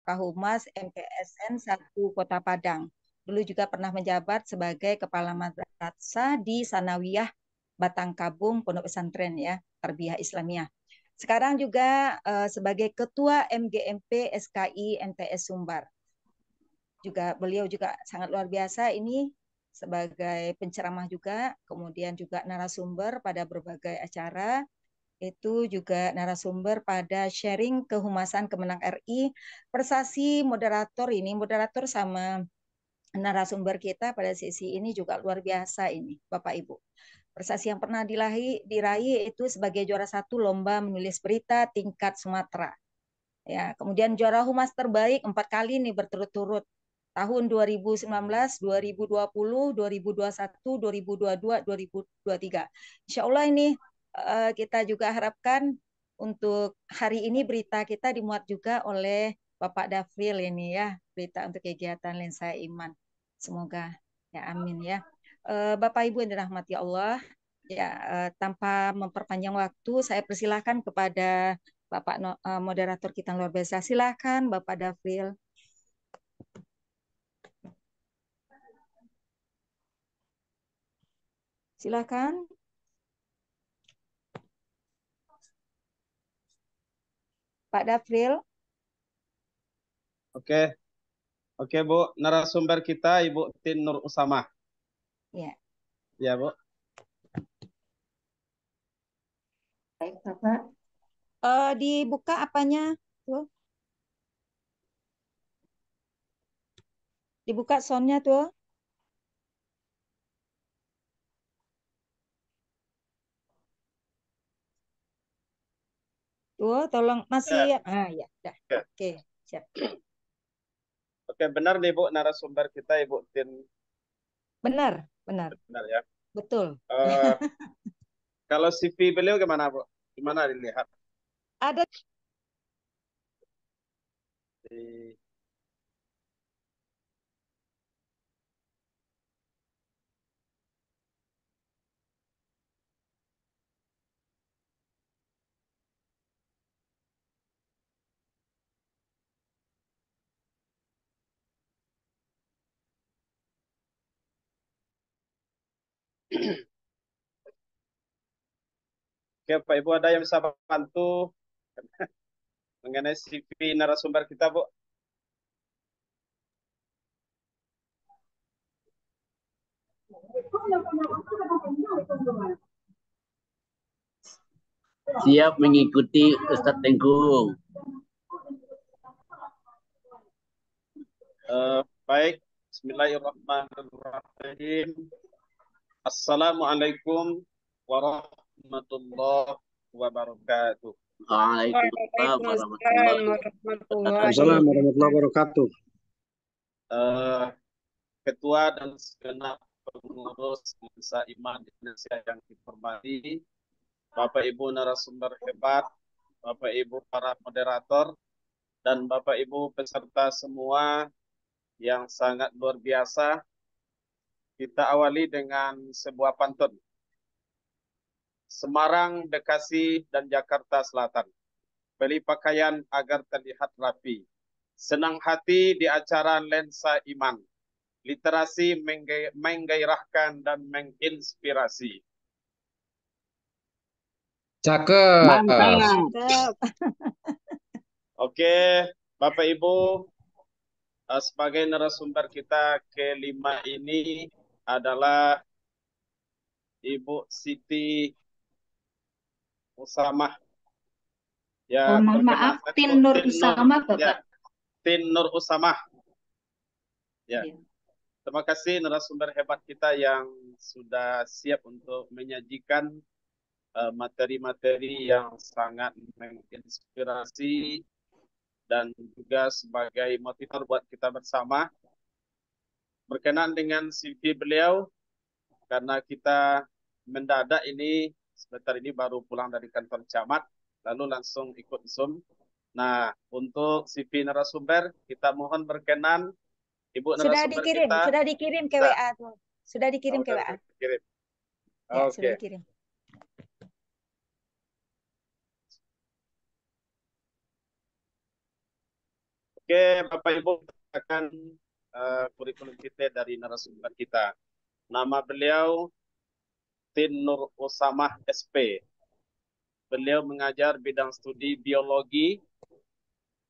Kahumas MPSN 1 Kota Padang. Dulu juga pernah menjabat sebagai Kepala Madrasah di Sanawiyah Batangkabung Pondok Pesantren ya, Tarbiyah Islamiyah. Sekarang juga sebagai Ketua MGMP SKI MTS Sumbar. Beliau juga sangat luar biasa ini sebagai penceramah juga, kemudian juga narasumber pada berbagai acara. Itu juga narasumber pada sharing kehumasan Kemenang RI. Prestasi moderator sama narasumber kita pada sesi ini juga luar biasa ini, Bapak Ibu. Prestasi yang pernah diraih itu sebagai juara 1 lomba menulis berita tingkat Sumatera. Ya, kemudian juara humas terbaik 4 kali nih berturut-turut. Tahun 2019, 2020, 2021, 2022, 2023. Insya Allah ini kita juga harapkan untuk hari ini berita kita dimuat juga oleh Bapak Dafril ini ya, berita untuk kegiatan Lensa Iman. Semoga ya amin ya. Bapak Ibu yang dirahmati Allah, ya tanpa memperpanjang waktu, saya persilahkan kepada Bapak moderator kita luar biasa. Silakan Bapak Dafril. Silakan. Pak Dafril. Oke Bu, narasumber kita Ibu Tin Nur Usamah. Ya. Ya Bu. Baik Bapak. Dibuka apanya tuh? Dibuka soundnya tuh. Tuh, tolong masih ya. Ya, dah. Oke, siap. Oke, benar nih Bu narasumber kita Ibu Tin. Benar. Benar ya. Betul. Kalau CV beliau gimana Bu? Gimana dilihat? Ada Di... Oke, Pak Ibu ada yang bisa bantu mengenai CV narasumber kita Bu? Siap mengikuti Ustadz Tengku. Baik, Bismillahirrahmanirrahim. Assalamualaikum warahmatullahi wabarakatuh. Waalaikumsalam warahmatullahi wabarakatuh. Ketua dan segenap pengurus Lensa Iman Indonesia yang dihormati, Bapak Ibu narasumber hebat, Bapak Ibu para moderator, dan Bapak Ibu peserta semua yang sangat luar biasa. Kita awali dengan sebuah pantun. Semarang, Bekasi, dan Jakarta Selatan. Beli pakaian agar terlihat rapi. Senang hati di acara Lensa Iman. Literasi menggairahkan dan menginspirasi. Cakep. Mantap. Oke, Bapak Ibu, sebagai narasumber kita kelima ini adalah Ibu Siti Usamah. Ya, mohon maaf, Tin Nur Usamah, Bapak. Ya, Tin Nur Usamah. Ya. Ya. Terima kasih narasumber hebat kita yang sudah siap untuk menyajikan materi-materi yang sangat menginspirasi dan juga sebagai motivator buat kita bersama. Berkenan dengan CV beliau, karena kita mendadak ini, sebentar ini baru pulang dari kantor camat, lalu langsung ikut Zoom. Nah, untuk CV narasumber, kita mohon berkenan Ibu narasumber kita. Sudah dikirim ke WA tuh. Sudah dikirim ke WA. Ya, sudah dikirim. Oke, Bapak Ibu, kita akan kurikulum kita dari narasumber kita. Nama beliau Tin Nur Usamah SP. Beliau mengajar bidang studi biologi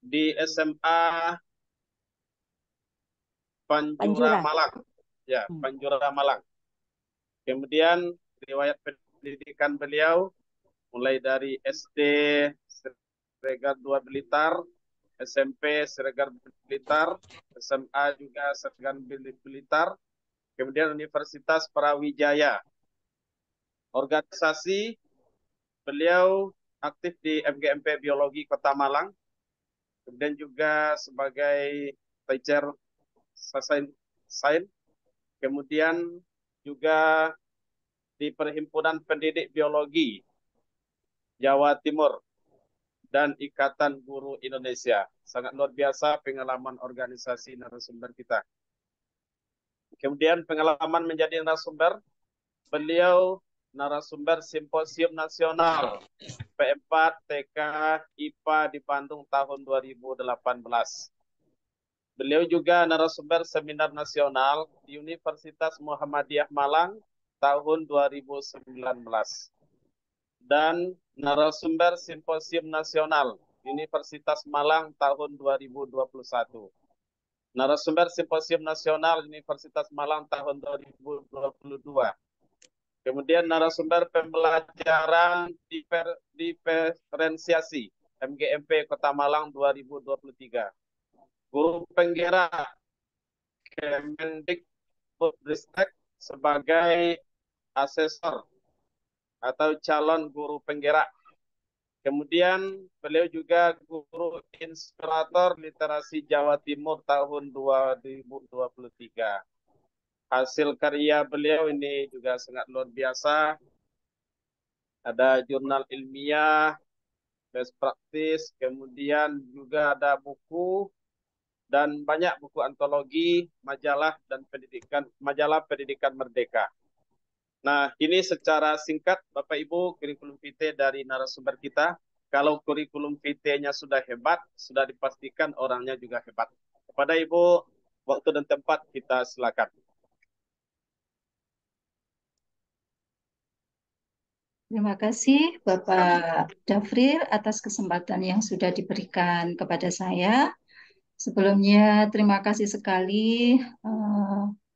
di SMA Panjura Panjura. Malang. Ya, Panjura Malang. Kemudian riwayat pendidikan beliau mulai dari SD Siregar 2 Blitar, SMP Siregar Blitar, SMA juga Siregar Blitar, kemudian Universitas Brawijaya. Organisasi beliau aktif di MGMP Biologi Kota Malang, kemudian juga sebagai teacher sains, kemudian juga di Perhimpunan Pendidik Biologi Jawa Timur dan Ikatan Guru Indonesia. Sangat luar biasa pengalaman organisasi narasumber kita. Kemudian pengalaman menjadi narasumber, beliau narasumber Simposium Nasional P4 TK IPA di Bandung tahun 2018. Beliau juga narasumber Seminar Nasional di Universitas Muhammadiyah Malang tahun 2019. Dan narasumber Simposium Nasional Universitas Malang tahun 2021. Narasumber Simposium Nasional Universitas Malang tahun 2022. Kemudian narasumber pembelajaran diferensiasi MGMP Kota Malang 2023. Guru penggerak Kemendikbudristek sebagai asesor atau calon guru penggerak. Kemudian beliau juga guru inspirator literasi Jawa Timur tahun 2023. Hasil karya beliau ini juga sangat luar biasa. Ada jurnal ilmiah, best practice, kemudian juga ada buku dan banyak buku antologi, majalah dan majalah pendidikan merdeka. Nah, ini secara singkat Bapak Ibu kurikulum VT dari narasumber kita. Kalau kurikulum VT-nya sudah hebat, sudah dipastikan orangnya juga hebat. Kepada Ibu, waktu dan tempat kita silakan. Terima kasih Bapak Dafril atas kesempatan yang sudah diberikan kepada saya. Sebelumnya terima kasih sekali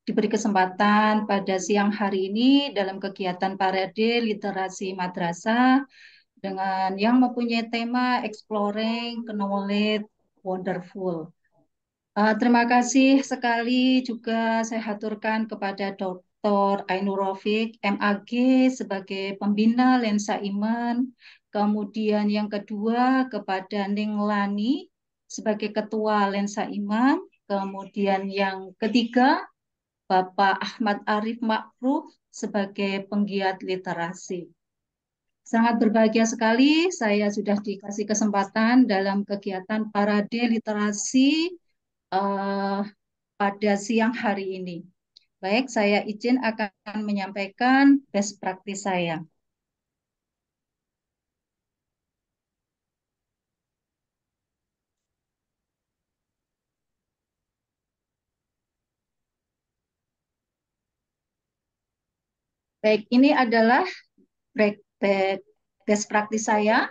diberi kesempatan pada siang hari ini dalam kegiatan Parade Literasi Madrasah dengan yang mempunyai tema Exploring Knowledge Wonderful. Terima kasih sekali juga saya haturkan kepada Dr. Ainur Rafiq, MAG sebagai pembina Lensa Iman, kemudian yang kedua kepada Ning Lani sebagai ketua Lensa Iman, kemudian yang ketiga Bapak Ahmad Arif Makruf sebagai penggiat literasi. Sangat berbahagia sekali saya sudah dikasih kesempatan dalam kegiatan Parade Literasi pada siang hari ini. Baik, saya izin akan menyampaikan best practice saya. Baik, ini adalah best practice saya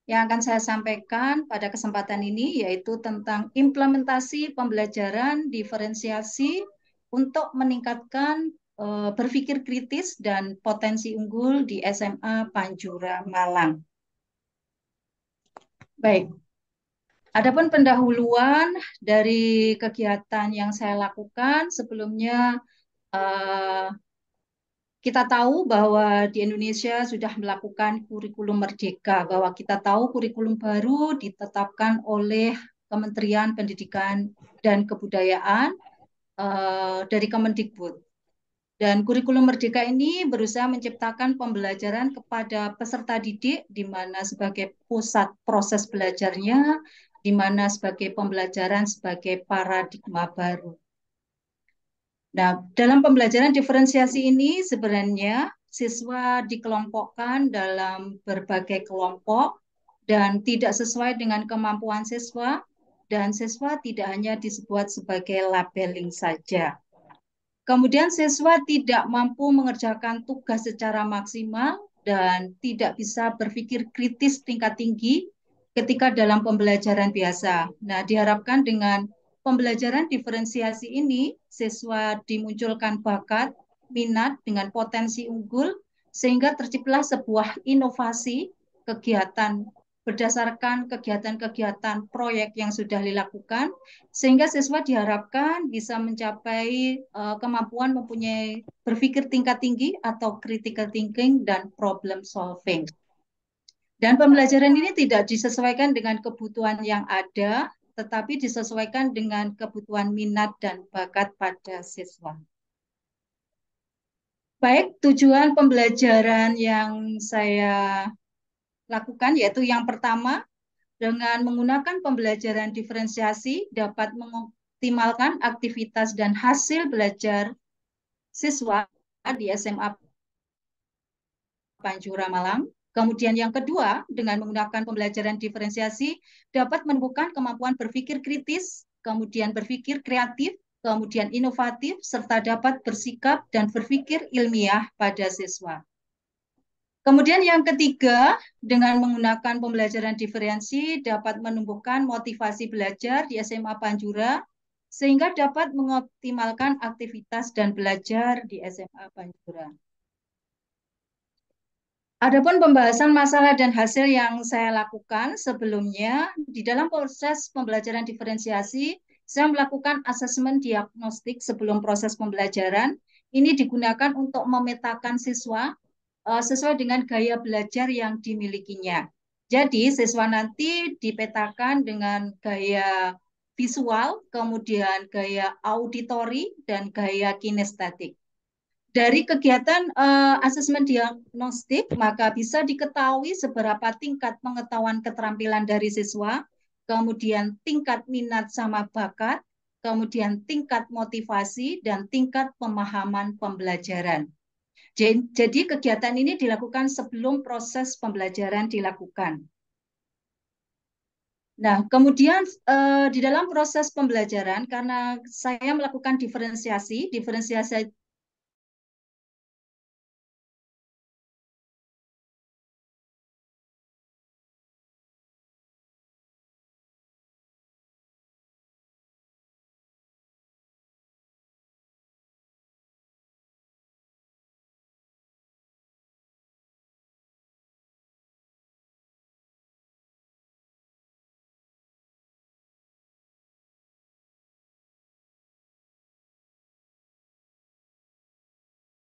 yang akan saya sampaikan pada kesempatan ini, yaitu tentang implementasi pembelajaran diferensiasi untuk meningkatkan berpikir kritis dan potensi unggul di SMA Panjura Malang. Baik, adapun pendahuluan dari kegiatan yang saya lakukan sebelumnya, kita tahu bahwa di Indonesia sudah melakukan kurikulum merdeka, bahwa kita tahu kurikulum baru ditetapkan oleh Kementerian Pendidikan dan Kebudayaan dari Kemendikbud. Dan kurikulum merdeka ini berusaha menciptakan pembelajaran kepada peserta didik, di mana sebagai pusat proses belajarnya, di mana sebagai pembelajaran sebagai paradigma baru. Nah, dalam pembelajaran diferensiasi ini sebenarnya siswa dikelompokkan dalam berbagai kelompok dan tidak sesuai dengan kemampuan siswa dan siswa tidak hanya disebut sebagai labeling saja. Kemudian siswa tidak mampu mengerjakan tugas secara maksimal dan tidak bisa berpikir kritis tingkat tinggi ketika dalam pembelajaran biasa. Nah, diharapkan dengan pembelajaran diferensiasi ini, siswa dimunculkan bakat, minat dengan potensi unggul, sehingga terciptalah sebuah inovasi kegiatan berdasarkan kegiatan-kegiatan proyek yang sudah dilakukan, sehingga siswa diharapkan bisa mencapai kemampuan mempunyai berpikir tingkat tinggi atau critical thinking dan problem solving. Dan pembelajaran ini tidak disesuaikan dengan kebutuhan yang ada, tetapi disesuaikan dengan kebutuhan minat dan bakat pada siswa. Baik, tujuan pembelajaran yang saya lakukan yaitu yang pertama, dengan menggunakan pembelajaran diferensiasi dapat mengoptimalkan aktivitas dan hasil belajar siswa di SMA Panjura Malang. Kemudian yang kedua, dengan menggunakan pembelajaran diferensiasi dapat menumbuhkan kemampuan berpikir kritis, kemudian berpikir kreatif, kemudian inovatif, serta dapat bersikap dan berpikir ilmiah pada siswa. Kemudian yang ketiga, dengan menggunakan pembelajaran diferensi dapat menumbuhkan motivasi belajar di SMA Panjura, sehingga dapat mengoptimalkan aktivitas dan belajar di SMA Panjura. Adapun pembahasan masalah dan hasil yang saya lakukan sebelumnya, di dalam proses pembelajaran diferensiasi, saya melakukan asesmen diagnostik sebelum proses pembelajaran. Ini digunakan untuk memetakan siswa sesuai dengan gaya belajar yang dimilikinya. Jadi siswa nanti dipetakan dengan gaya visual, kemudian gaya auditori, dan gaya kinestetik. Dari kegiatan asesmen diagnostik, maka bisa diketahui seberapa tingkat pengetahuan keterampilan dari siswa, kemudian tingkat minat sama bakat, kemudian tingkat motivasi, dan tingkat pemahaman pembelajaran. Jadi kegiatan ini dilakukan sebelum proses pembelajaran dilakukan. Nah, kemudian di dalam proses pembelajaran, karena saya melakukan diferensiasi